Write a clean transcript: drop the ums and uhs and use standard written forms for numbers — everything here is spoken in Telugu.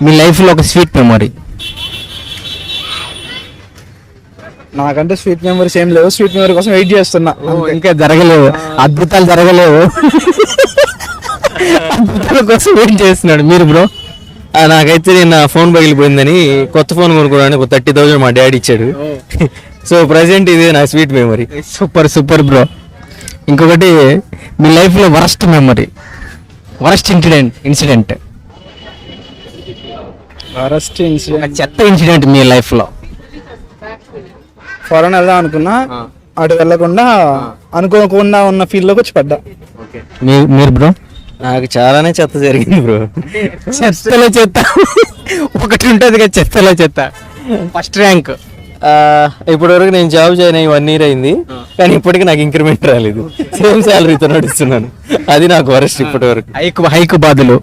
మీ లైఫ్లో ఒక స్వీట్ మెమరీ. నాకంటే స్వీట్ మెమరీస్ ఏం లేవు. స్వీట్ మెమరీ కోసం వెయిట్ చేస్తున్నా. ఇంకా జరగలేవు, అద్భుతాలు జరగలేవు, అద్భుతాల కోసం వెయిట్ చేస్తున్నాడు మీరు బ్రో. నాకైతే నేను నా ఫోన్ పగిలిపోయిందని కొత్త ఫోన్ కొనుక్కోవడానికి 30,000 మా డాడీ ఇచ్చాడు. సో ప్రజెంట్ ఇదే నా sweet memory. Super super bro. ఇంకొకటి, మీ లైఫ్లో worst memory, worst incident worst incident, చెత్త ఇన్సిడెంట్ మీ లైఫ్లో. ఫారెన్ వెళ్దాం అనుకున్నా, అటు వెళ్ళకుండా అనుకోకుండా ఉన్న ఫీల్డ్ లోకి వచ్చి పడ్డా. మీరు బ్రో? నాకు చాలానే చెత్త జరిగింది బ్రో. చెత్తలో చెత్త ఒకటి ఉంటుంది కదా, చెత్తలో చెత్త. First rank. ఇప్పటి వరకు నేను జాబ్ జాయిన్ అయ్యి 1 year అయింది, కానీ ఇప్పటికి నాకు ఇంక్రిమెంట్ రాలేదు. సేమ్ శాలరీతో నడుస్తున్నాను. అది నాకు వరస్ట్ ఇప్పటి వరకు. హైక్ బాధలు.